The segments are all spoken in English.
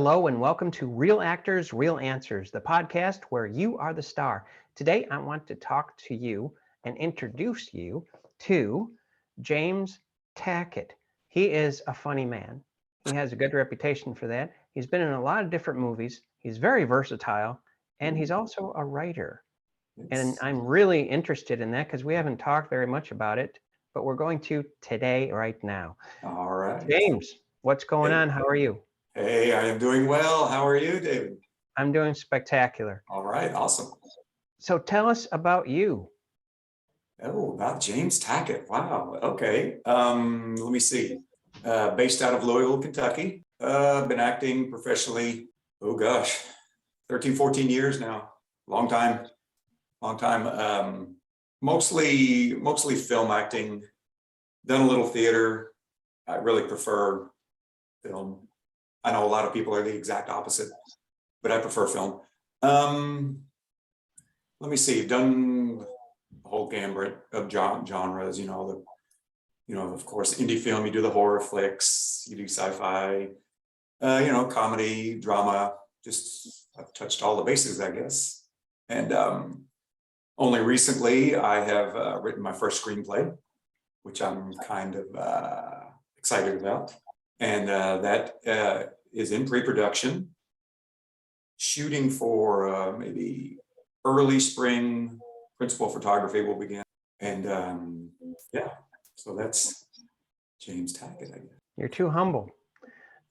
Hello and welcome to Real Actors, Real Answers, the podcast where you are the star. Today, I want to talk to you and introduce you to James Tackett. He is a funny man. He has a good reputation for that. He's been in a lot of different movies. He's very versatile, and he's also a writer. And I'm really interested in that because we haven't talked very much about it, but we're going to today, right now. All right. James, what's going on? How are you? Hey, I am doing well. How are you, David? I'm doing spectacular. All right, awesome. So tell us about you. Oh, about James Tackett. Wow. Okay. Let me see. Based out of Louisville, Kentucky. Been acting professionally, 13, 14 years now. Long time. Mostly film acting. Done a little theater. I really prefer film. I know a lot of people are the exact opposite, but I prefer film. Let me see. I've done the whole gambit of genres. Of course, indie film. You do the horror flicks. You do sci-fi. Comedy, drama. Just I've touched all the bases, I guess. And only recently, I have written my first screenplay, which I'm kind of excited about. And that is in pre-production, shooting for maybe early spring. Principal photography will begin. And so that's James Tackett, I guess. You're too humble.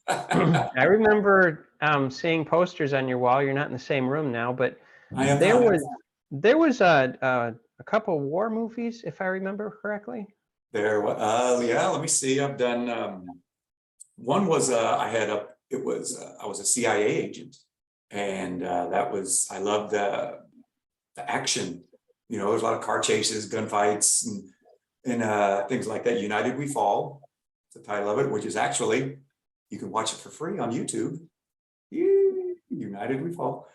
I remember seeing posters on your wall. You're not in the same room now, but there was a couple war movies, if I remember correctly. Let me see. I've done one was I was a CIA agent, and I loved the action. There's a lot of car chases, gunfights, and things like that. United We Fall, the title of it, which is actually, you can watch it for free on YouTube. United We Fall,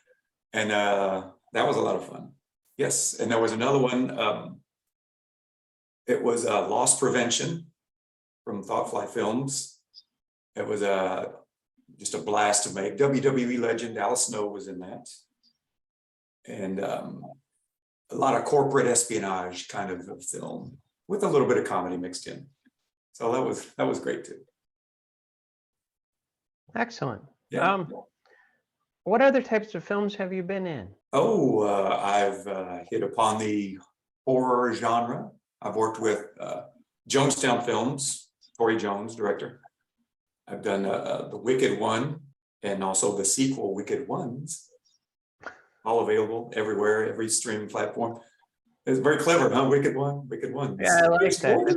and that was a lot of fun. Yes, and there was another one. It was Loss Prevention from Thoughtfly Films. It was just a blast to make. WWE legend Al Snow was in that, and a lot of corporate espionage kind of film with a little bit of comedy mixed in. So that was great too. Excellent. Yeah. What other types of films have you been in? I've hit upon the horror genre. I've worked with Jonestown Films, Tori Jones, director. I've done The Wicked One and also the sequel, Wicked Ones, all available everywhere, every streaming platform. It's very clever, huh? Wicked One, Wicked Ones. Yeah, I like that.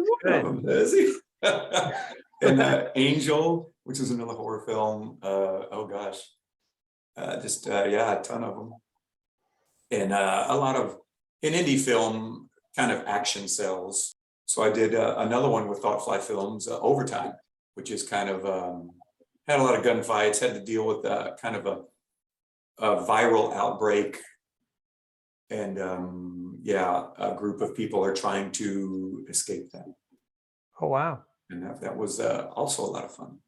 That's good. And Angel, which is another horror film. A ton of them. And a lot of, in indie film, kind of action sells. So I did another one with Thoughtfly Films, Overtime, which is kind of, had a lot of gunfights, had to deal with kind of a viral outbreak. And a group of people are trying to escape that. Oh, wow. And that was also a lot of fun.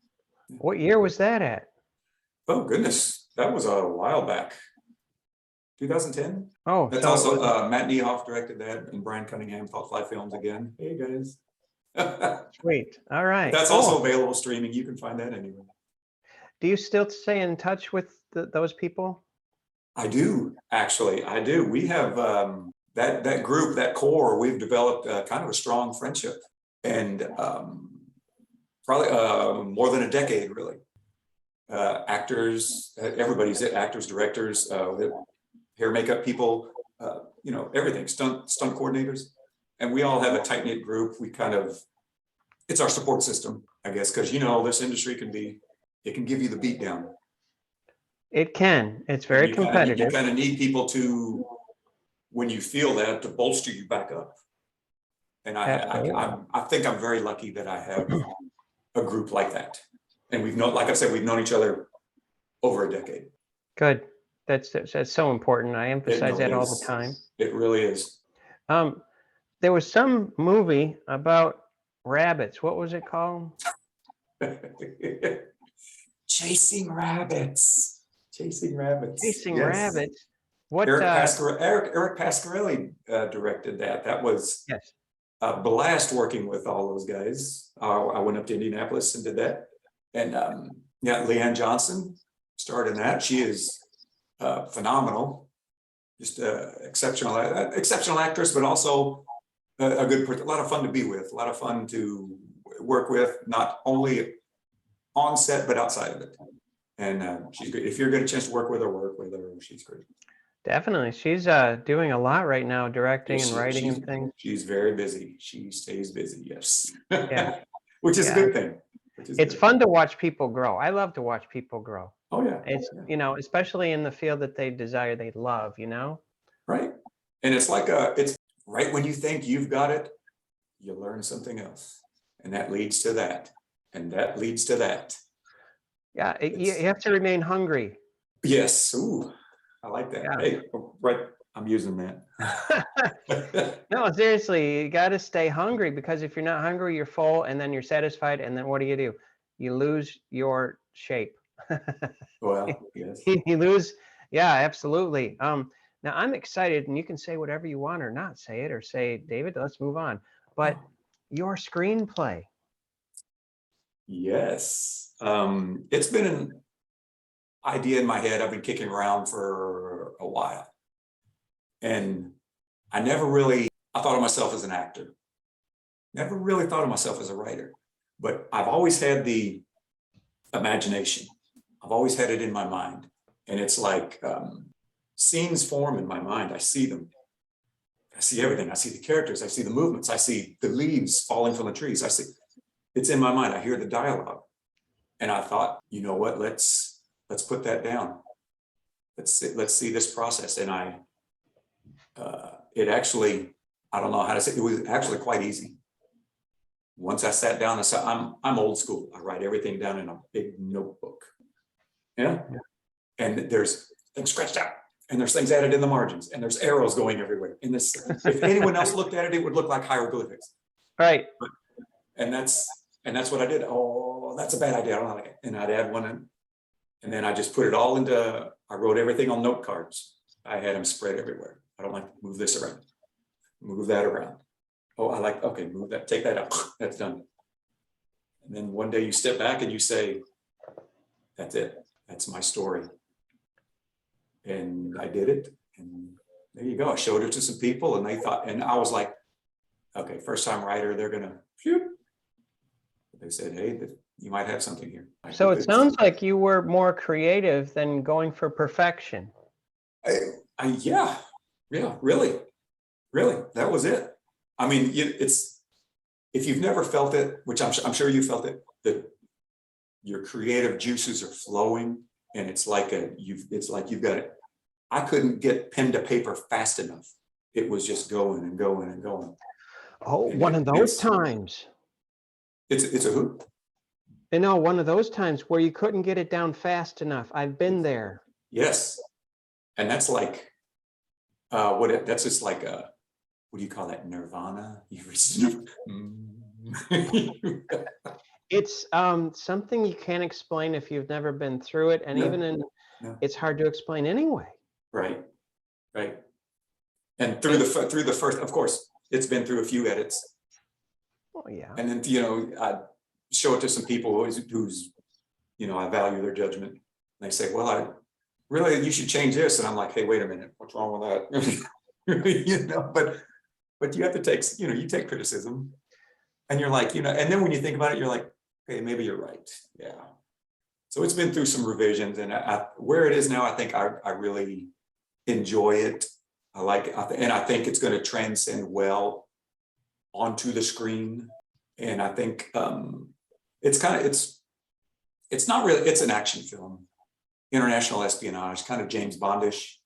What year was that at? Oh, goodness. That was a while back. 2010. Oh, that's so also Matt Niehoff directed that, and Brian Cunningham, Thoughtfly Films again. Hey guys. Sweet. All right. That's also available streaming. You can find that anywhere. Do you still stay in touch with those people? I do, actually. I do. We have that group, that core. We've developed kind of a strong friendship, and probably more than a decade, really. Actors, everybody's actors, directors, hair, makeup people, everything, stunt coordinators. And we all have a tight-knit group. It's our support system, I guess, because, this industry it can give you the beat down. It can. It's very competitive. You kind of need people to, when you feel that, to bolster you back up. And I think I'm very lucky that I have a group like that. And like I said, we've known each other over a decade. Good. That's so important. I emphasize that all the time. It really is. There was some movie about rabbits. What was it called? Chasing Rabbits. Chasing Rabbits. Chasing Yes. Rabbits. What? Eric Pasquarelli directed that. That was Yes. a blast working with all those guys. I went up to Indianapolis and did that. And yeah, Leanne Johnson starred in that. She is phenomenal, just exceptional actress, but also a lot of fun to be with, a lot of fun to work with, not only on set but outside of it. And she's great. If you're get a chance to work with her, she's great. Definitely. She's doing a lot right now, directing and writing and things. She's very busy. She stays busy, yes. Yeah. Which is a good thing. It's fun to watch people grow. I love to watch people grow. Oh yeah. It's, especially in the field that they desire, they love, Right. And it's like it's right when you think you've got it, you learn something else. And that leads to that. And that leads to that. Yeah. You have to remain hungry. Yes. Ooh, I like that. Yeah. Hey, right. I'm using that. No, seriously, you got to stay hungry, because if you're not hungry, you're full, and then you're satisfied. And then what do? You lose your shape. Well, yes. You lose. Yeah, absolutely. Now I'm excited, and you can say whatever you want or not say it, or say, David, let's move on. But your screenplay. Yes. It's been an idea in my head I've been kicking around for a while. And I thought of myself as an actor. Never really thought of myself as a writer. But I've always had the imagination. I've always had it in my mind. And it's like scenes form in my mind. I see them. I see everything. I see the characters. I see the movements. I see the leaves falling from the trees. It's in my mind. I hear the dialogue. And I thought, you know what, let's put that down. Let's see this process. And it actually, I don't know how to say, it was actually quite easy. Once I sat down, I'm old school. I write everything down in a big notebook. Yeah. And there's things scratched out, and there's things added in the margins, and there's arrows going everywhere. And this, if anyone else looked at it, it would look like hieroglyphics. Right. And that's what I did. Oh, that's a bad idea. I don't like it. And I'd add one in, and then I just put it all I wrote everything on note cards. I had them spread everywhere. I don't like to move this around, move that around. Oh, okay, move that, take that out. That's done. And then one day you step back and you say, that's it. That's my story. And I did it. And there you go. I showed it to some people, and they thought, and I was like, okay, first time writer, they're going to shoot. They said, hey, you might have something here. So it sounds like you were more creative than going for perfection. Yeah, really. That was it. I mean, it's, if you've never felt it, which I'm sure you felt it, that your creative juices are flowing, and it's like you've got it. I couldn't get pen to paper fast enough. It was just going and going and going. Oh, and one of those times. It's a who? One of those times where you couldn't get it down fast enough. I've been there. Yes. And that's like, that's just like what do you call that? Nirvana? It's something you can't explain if you've never been through it. And it's hard to explain anyway. Right. And through the first, of course, it's been through a few edits. Oh yeah. And then, I show it to some people who's I value their judgment. And they say, well, you should change this. And I'm like, hey, wait a minute, what's wrong with that? But you have to take, you take criticism, and you're like, and then when you think about it, you're like, okay, maybe you're right. Yeah. So it's been through some revisions, and where it is now, I think I really enjoy it. I like it. And I think it's going to transcend well onto the screen. And I think it's not really, it's an action film, international espionage, kind of James Bondish,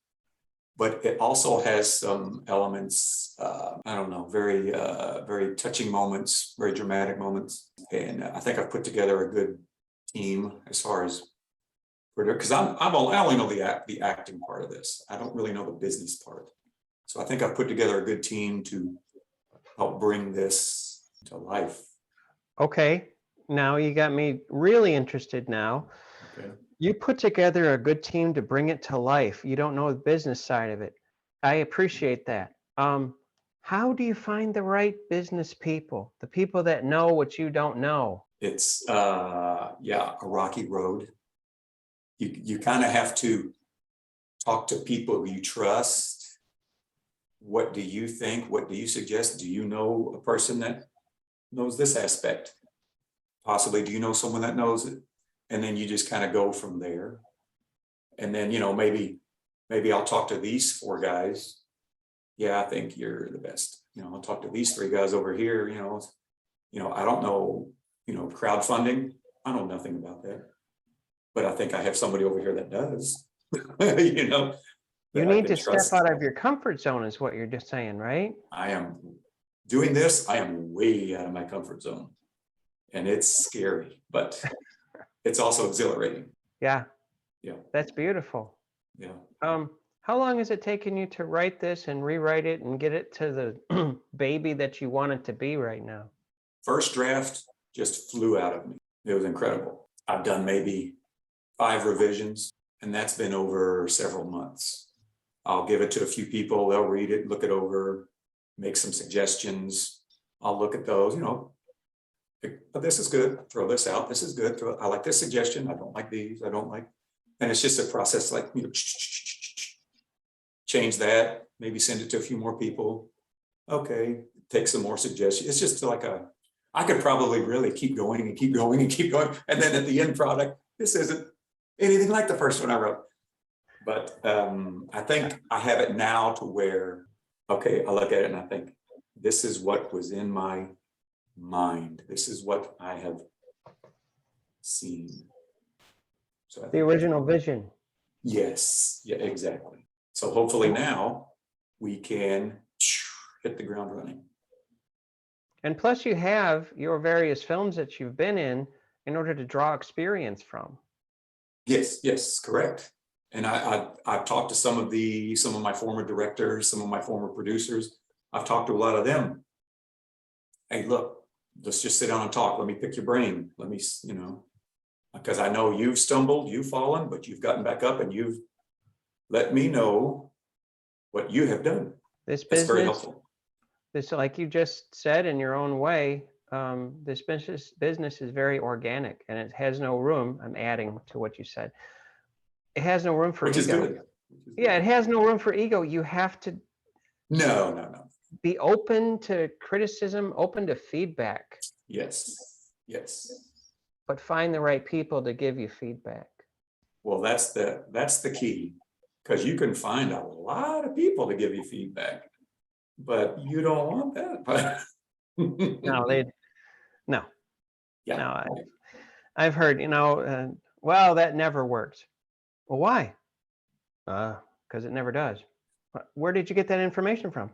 but it also has some elements, I don't know, very, very touching moments, very dramatic moments. And I think I've put together a good team as far as, because I only know the acting part of this. I don't really know the business part. So I think I've put together a good team to help bring this to life. Okay. Now you got me really interested now. Yeah. You put together a good team to bring it to life. You don't know the business side of it. I appreciate that. How do you find the right business people? The people that know what you don't know? It's yeah, a rocky road. You kind of have to talk to people who you trust. What do you think? What do you suggest? Do you know a person that knows this aspect? Possibly, do you know someone that knows it? And then you just kind of go from there. And then, maybe I'll talk to these 4 guys. Yeah, I think you're the best. I'll talk to these 3 guys over here. I don't know, crowdfunding. I know nothing about that, but I think I have somebody over here that does. You That I need can to step trust. out of your comfort zone is what you're just saying, right? I am doing this. I am way out of my comfort zone, and it's scary, but it's also exhilarating. Yeah, Yeah, that's beautiful. yeah. How long has it taken you to write this and rewrite it and get it to the baby that you want it to be right now? First draft just flew out of me. It was incredible. I've done maybe 5 revisions, and that's been over several months. I'll give it to a few people. They'll read it, look it over, make some suggestions. I'll look at those, but this is good, throw this out. This is good. I like this suggestion. I don't like these. I don't like, and it's just a process like, change that, maybe send it to a few more people. Okay, take some more suggestions. It's just like I could probably really keep going and keep going and keep going. And then at the end product, this isn't anything like the first one I wrote. But I think I have it now to where, okay, I look at it and I think, this is what was in my mind. This is what I have seen. So I The think original vision. yes, yeah, exactly. So hopefully now we can hit the ground running. And plus you have your various films that you've been in order to draw experience from. Yes, correct. And I've talked to some of my former directors, some of my former producers. I've talked to a lot of them. Hey, look, let's just sit down and talk. Let me pick your brain. Let me, because I know you've stumbled, you've fallen, but you've gotten back up and you've let me know what you have done. This That's very business, helpful. this, like you just said in your own way, this business is very organic and it has no room. I'm adding to what you said. It has no room for Which is ego. good. Yeah, it has no room for ego. You have to No. be open to criticism, open to feedback, Yes. but find the right people to give you feedback. Well, that's the key, because you can find a lot of people to give you feedback, but you don't want that. No. Yeah. No, I've heard, well, that never works. Well, why? Because it never does. Where did you get that information from?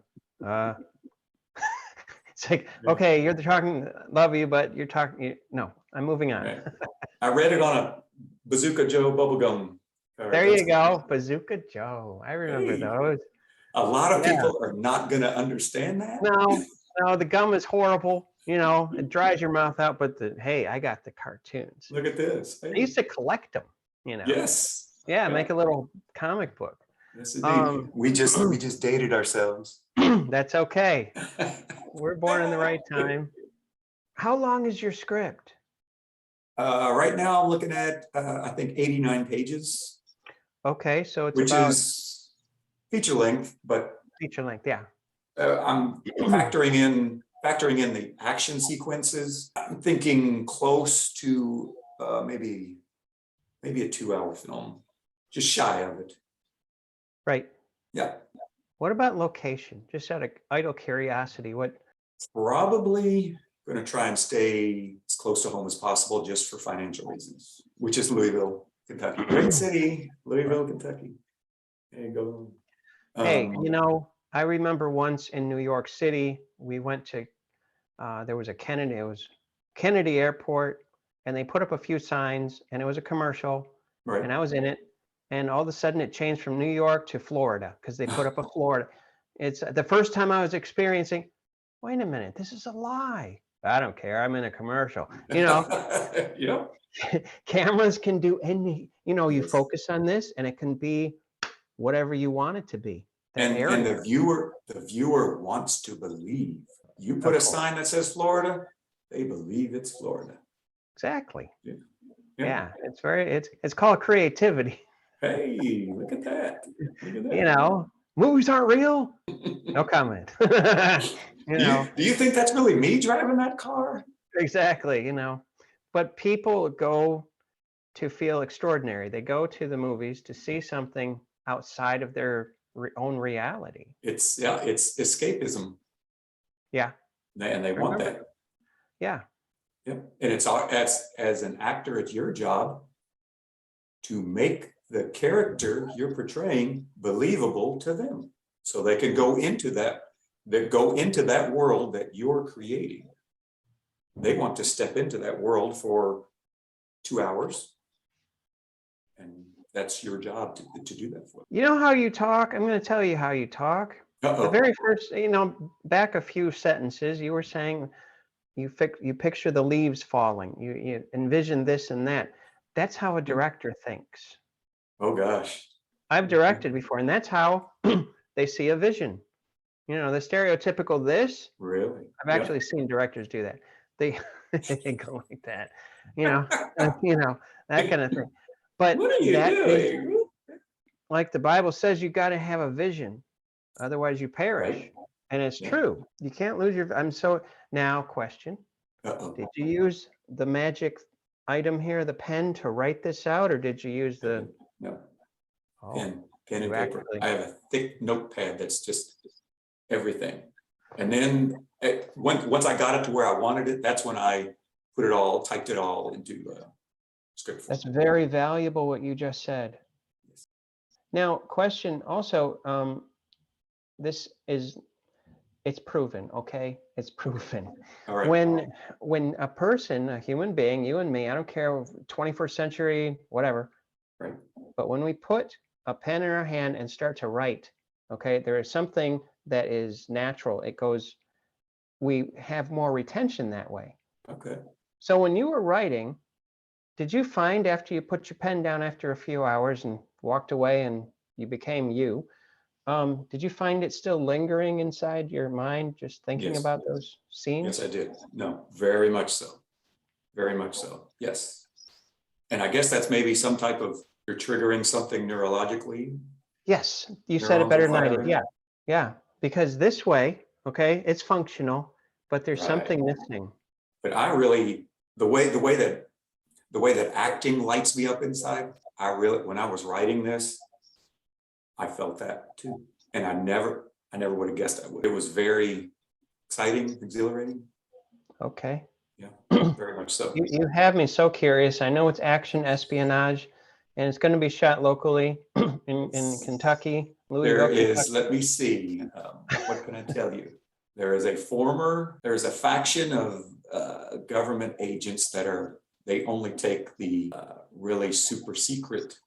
It's like, okay, you're talking, love you, but you're talking, no, I'm moving on. Right. I read it on a Bazooka Joe bubblegum card. There you go, Bazooka Joe. I remember those. A lot of people are not going to understand that. No, the gum is horrible. It dries your mouth out, but hey, I got the cartoons. Look at this. Hey. I used to collect them, Yes. Yeah, make a little comic book. Yes, indeed. We just dated ourselves. That's okay. We're born in the right time. How long is your script? Right now I'm looking at, I think 89 pages. Okay, so it's which about is feature length, but feature length, yeah. I'm factoring in the action sequences. I'm thinking close to maybe a 2-hour film, just shy of it. Right. Yeah. What about location? Just out of idle curiosity, what? Probably going to try and stay as close to home as possible, just for financial reasons, which is Louisville, Kentucky. Great city, Louisville, Kentucky. There you go. Hey, I remember once in New York City, we went to, there was it was Kennedy Airport, and they put up a few signs, and it was a commercial, right. and I was in it, and all of a sudden it changed from New York to Florida, because they put up a Florida. It's the first time I was experiencing, wait a minute, this is a lie. I don't care, I'm in a commercial, Yeah. Cameras can do any, you Yes. focus on this and it can be whatever you want it to be. The And area, the viewer wants to believe. You put of a course. sign that says Florida, they believe it's Florida. Exactly. Yeah. Yeah. It's called creativity. Hey, look at that. Look at You that. know, movies aren't real. No comment. You know, Do you think that's really me driving that car? exactly, but people go to feel extraordinary. They go to the movies to see something outside of their own reality. It's escapism. Yeah. And they want Remember? that. Yeah. Yep. And it's as an actor, it's your job to make the character you're portraying believable to them. So they can go into that world that you're creating. They want to step into that world for 2 hours. And that's your job to do that for. You know how you talk? I'm going to tell you how you talk. The Uh-oh. very first, back a few sentences, you were saying you picture the leaves falling. You envision this and that. That's how a director thinks. Oh gosh. I've directed before, and that's how they see a vision. The stereotypical this. Really? I've actually seen directors do that. They they go like that, you know, that kind of thing. But What are you that is doing? like the Bible says, you got to have a vision, otherwise you perish. Right. And it's Yeah. true. You can't lose your. Now question: Uh-oh. did you use the magic item here, the pen, to write this out, or did you use the? No. Oh, Pen and you paper. actually. I have a thick notepad that's just everything. And then once I got it to where I wanted it, that's when I typed it all into script form. That's very valuable what you just said. Yes. Now, question also, it's proven, okay? It's proven. All right. When a person, a human being, you and me, I don't care, 21st century, whatever, Right. but when we put a pen in our hand and start to write, okay, there is something that is natural. We have more retention that way. Okay. So when you were writing, did you find after you put your pen down after a few hours and walked away and you became you, did you find it still lingering inside your mind, just thinking Yes. about those scenes? Yes, I did. No, very much so. Very much so. Yes. And I guess that's maybe some type of, you're triggering something neurologically. Yes, you said it Neurons are better than I did. firing. Yeah, yeah. Because this way, okay, it's functional, but there's Right. something missing. But I really, the way that acting lights me up inside, when I was writing this, I felt that too. And I never would have guessed I would. It was very exciting, exhilarating. Okay. Yeah, very much so. You have me so curious. I know it's action espionage, and it's going to be shot locally in Kentucky, Louisville, Kentucky. Let me see, what can I tell you? There is a faction of government agents they only take the really super secret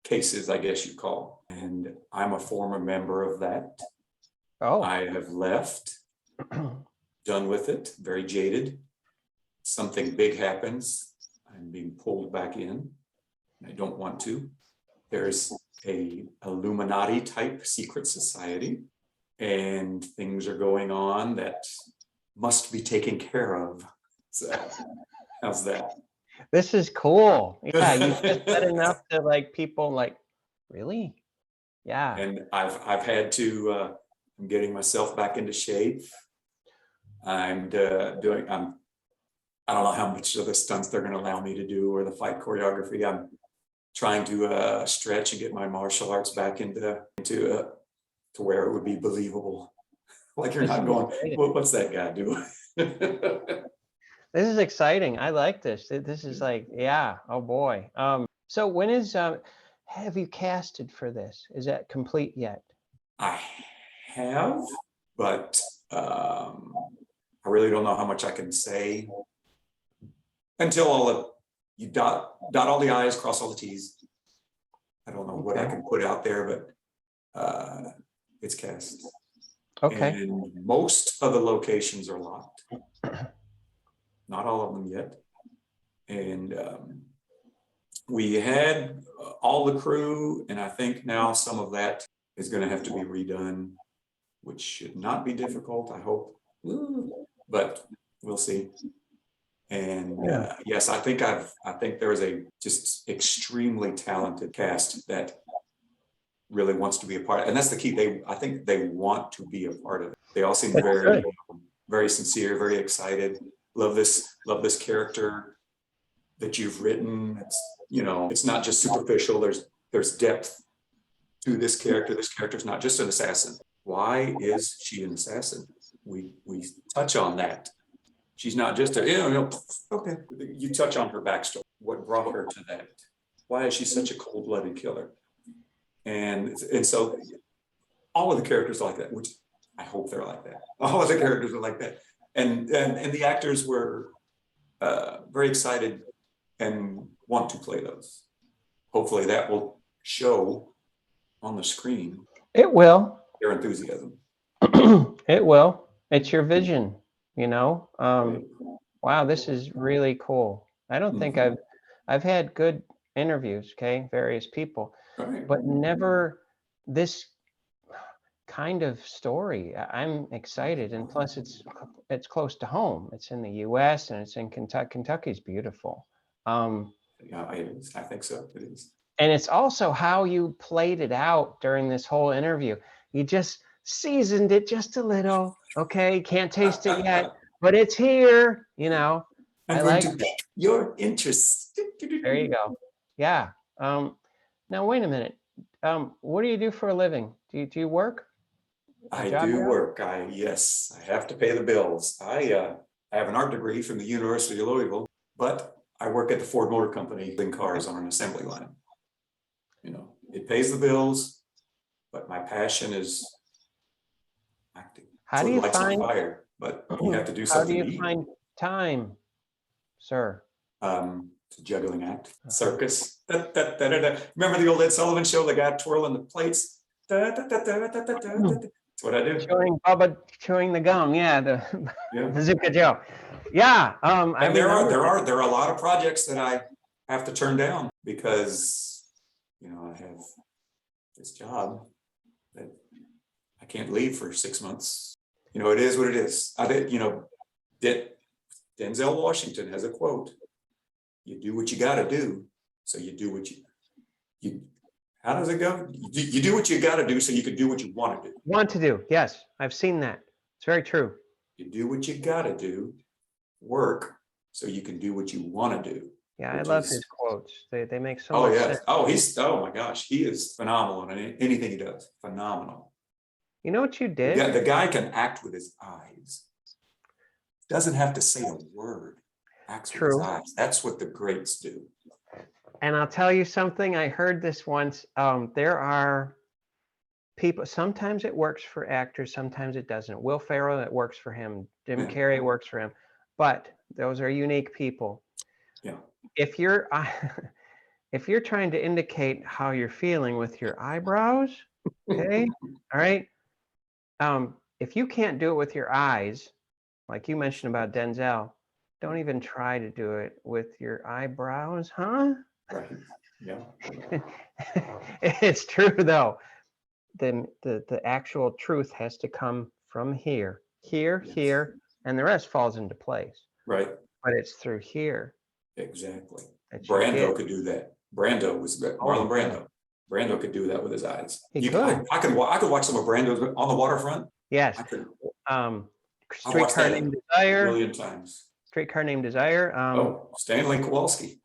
cases, I guess you call. And I'm a former member of that. Oh. I have left, done with it, very jaded. Something big happens, I'm being pulled back in. I don't want to. There's a Illuminati type secret society, and things are going on that must be taken care of. So how's that? This is cool. Yeah, you just said enough to people really? Yeah. And I've had to, I'm getting myself back into shape. I don't know how much of the stunts they're going to allow me to do or the fight choreography. I'm trying to stretch and get my martial arts back into to where it would be believable. Like you're not going, well, what's that guy doing? This is exciting. I like this. This is yeah. Oh boy. So when have you casted for this? Is that complete yet? I have, but I really don't know how much I can say until you dot all the I's, cross all the T's. I don't know what I can put out there, but it's cast. Okay. And most of the locations are locked. Not all of them yet. And we had all the crew, and I think now some of that is going to have to be redone, which should not be difficult, I hope. But we'll see. And yes, I think there is a just extremely talented cast that really wants to be a part, and that's the key. I think they want to be a part of it. They all seem very, very sincere, very excited. Love this character that you've written. It's not just superficial. There's depth to this character. This character's not just an assassin. Why is she an assassin? We touch on that. She's not just okay. You touch on her backstory. What brought her to that? Why is she such a cold-blooded killer? And so all of the characters are like that, which I hope they're like that. All of the characters are like that. And the actors were very excited and want to play those. Hopefully that will show on the screen. It will. Their enthusiasm. It will. It's your vision, Wow, this is really cool. I don't think I've had good interviews, various people, but never this kind of story. I'm excited, and plus it's close to home. It's in the U.S. and it's in Kentucky. Kentucky's beautiful. Yeah, it is. I think so. It is. And it's also how you played it out during this whole interview. You just seasoned it just a little. Okay, can't taste it yet, but it's here. I'm going to pique your interest. There you go. Yeah. Now wait a minute. What do you do for a living? Do you work? I do work. Yes, I have to pay the bills. I have an art degree from the University of Louisville, but I work at the Ford Motor Company building cars on an assembly line. It pays the bills, but my passion is acting. How do you find fire? But you have to do something. How do you find time, sir? It's a juggling act, circus. Remember the old Ed Sullivan show? The guy twirling the plates. That's what I do. Chewing the gum. Yeah, the Bazooka Joe. Yeah. And there are a lot of projects that I have to turn down because I have this job that I can't leave for 6 months. It is what it is. Denzel Washington has a quote: "You do what you got to do, so you do what you." How does it go? You do what you got to do, so you can do what you want to do. Want to do? Yes, I've seen that. It's very true. You do what you got to do, work, so you can do what you want to do. Yeah, I love his quotes. They make so much sense. Oh my gosh, he is phenomenal in anything he does. Phenomenal. You know what you did? Yeah, the guy can act with his eyes. Doesn't have to say a word. Acts with his eyes. That's what the greats do. And I'll tell you something. I heard this once. There are people. Sometimes it works for actors. Sometimes it doesn't. Will Ferrell, it works for him. Jim Carrey works for him. But those are unique people. Yeah. If you're trying to indicate how you're feeling with your eyebrows, okay, all right. If you can't do it with your eyes, like you mentioned about Denzel, don't even try to do it with your eyebrows, huh? Right. Yeah. It's true though. The actual truth has to come from here, and the rest falls into place. Right. But it's through here. Exactly. Brando could do that. Brando was Marlon Brando. Brando could do that with his eyes. He could. I could watch some of Brando's on the waterfront. Yes. I could. Streetcar Named Desire. A million times. Streetcar Named Desire. Stanley Kowalski.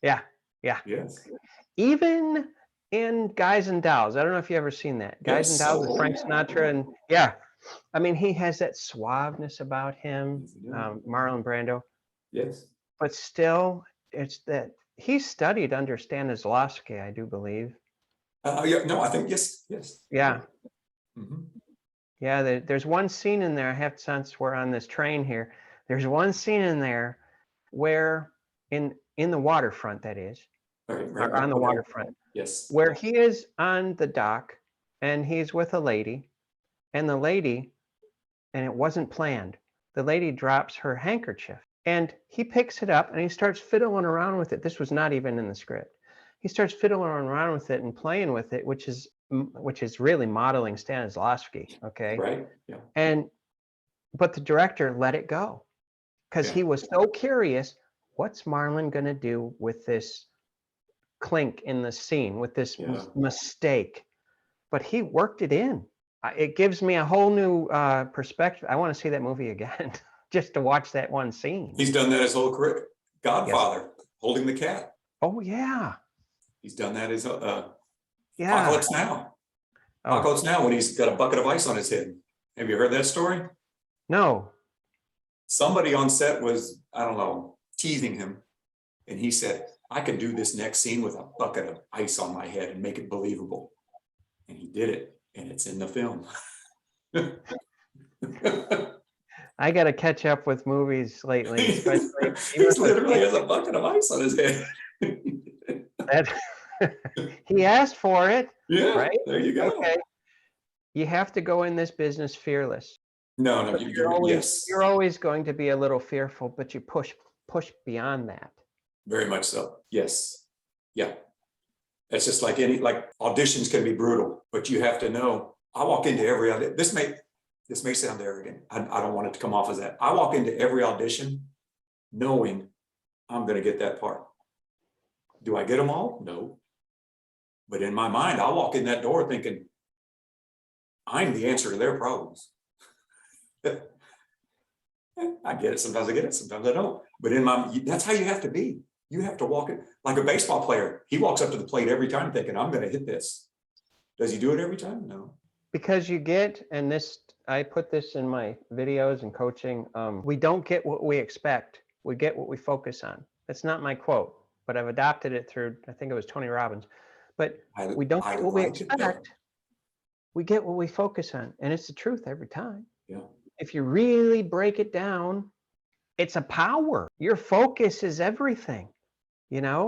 Yeah. Yes. Even in Guys and Dolls. I don't know if you ever seen that. Guys and Dolls with Frank Sinatra, and I mean, he has that suaveness about him, Marlon Brando. Yes. But still, it's that he studied under Stanislavski, I do believe. No, I think yes. Yeah. Mm-hmm. Yeah, there's one scene in there. I have, since we're on this train here, there's one scene in there where in the waterfront, that is, right, on the waterfront. Yes. Where he is on the dock and he's with a lady, and the lady, and it wasn't planned, the lady drops her handkerchief And he picks it up and he starts fiddling around with it. This was not even in the script. He starts fiddling around with it and playing with it, which is really modeling Stanislavski. Okay. Right. Yeah. And but the director let it go because Yeah. he was so curious. What's Marlon going to do with this clink in the scene, with this Yeah. mistake? But he worked it in. It gives me a whole new perspective. I want to see that movie again just to watch that one scene. He's done that his whole career. Yes. Godfather, holding the cat. Oh yeah. He's done that as Yeah. Apocalypse Now. Oh Apocalypse Now, when he's got a bucket of ice on his head. Have you heard that story? no. Somebody on set was, I don't know, teasing him. And he said, I could do this next scene with a bucket of ice on my head and make it believable. And he did it. And it's in the film. I got to catch up with movies lately, especially He literally has a bucket of ice on his head. that he asked for it. Yeah, right? there you go. Okay. You have to go in this business fearless. No, yes, You're always going to be a little fearful, but you push beyond that. very much so. Yes, yeah. It's just like auditions can be brutal, but you have to know. I walk into every audition. This may sound arrogant. I don't want it to come off as that. I walk into every audition knowing I'm going to get that part. Do I get them all? No. But in my mind, I'll walk in that door thinking, I'm the answer to their problems. I get it. Sometimes I get it. Sometimes I don't. But that's how you have to be. You have to walk it like a baseball player. He walks up to the plate every time thinking, I'm going to hit this. Does he do it every time? No. Because you get, and this, I put this in my videos and coaching, we don't get what we expect. We get what we focus on. That's not my quote, but I've adopted it through, I think it was Tony Robbins. But we don't get what we expect. We get what we focus on. And it's the truth every time. Yeah. If you really break it down, it's a power. Your focus is everything, you know?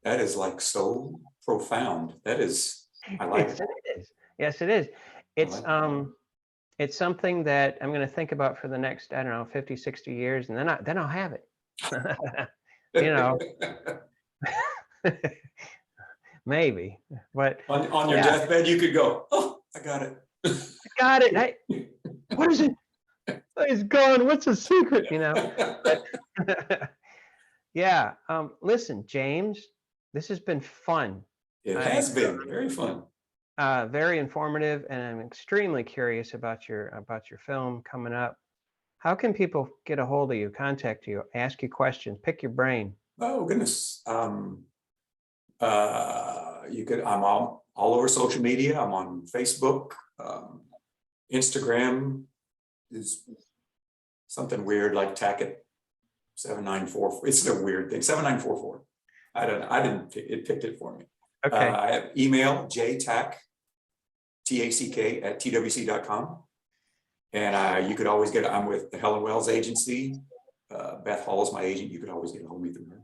That is like so profound. That is, I like it. It is. Yes, it is. It's something that I'm going to think about for the next, I don't know, 50, 60 years, and then I'll have it. You know. Maybe. But on your deathbed you could go, oh, I got it. I got it. What is it? It's gone. What's the secret? You know. Yeah. Listen, James, this has been fun. It has been very fun. Very informative, and I'm extremely curious about your film coming up. How can people get a hold of you, contact you, ask you questions, pick your brain? Oh goodness. You could. I'm all over social media. I'm on Facebook. Instagram is something weird like Tackett 7944. It's a weird thing. 7944. It picked it for me. Okay. I have email jtack, TACK at twc.com. And you could always I'm with the Helen Wells agency. Beth Hall is my agent. You could always get a hold of me through her.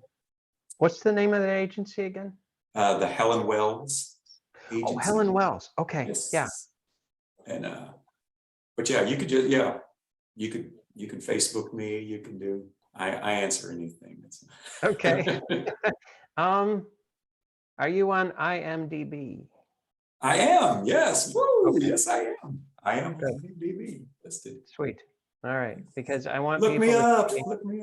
What's the name of the agency again? The Helen Wells agency. Oh, Helen Wells. Okay. Yes. Yeah. And but yeah, you could you can Facebook me. You can do. I answer anything. Okay. Are you on IMDb? I am. Yes. Woo, okay. Yes, I am. I am on IMDb listed. Sweet. All right, because I want Look people me to up. see, Look me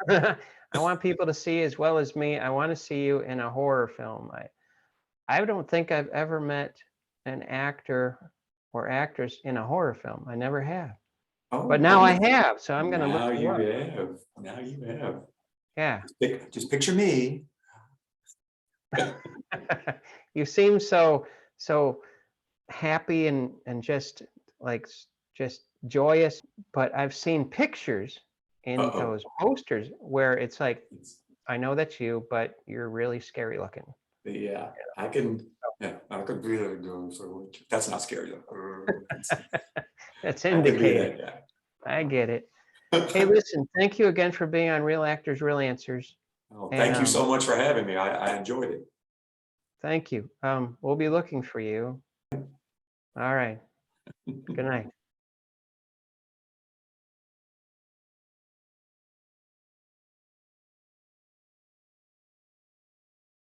up. I want people to see as well as me. I want to see you in a horror film. I don't think I've ever met an actor or actress in a horror film. I never have. Oh, but now I have, so I'm going to look. Now you have. Now you have. Yeah. Just picture me. You seem so happy and just joyous, but I've seen pictures in those posters where it's like, I know that's you, but you're really scary looking. Yeah, I can really go. So that's not scary though. That's indicated. I get it. Hey, listen, thank you again for being on Real Actors, Real Answers. Oh, thank you so much for having me. I enjoyed it. Thank you. We'll be looking for you. All right. Good night.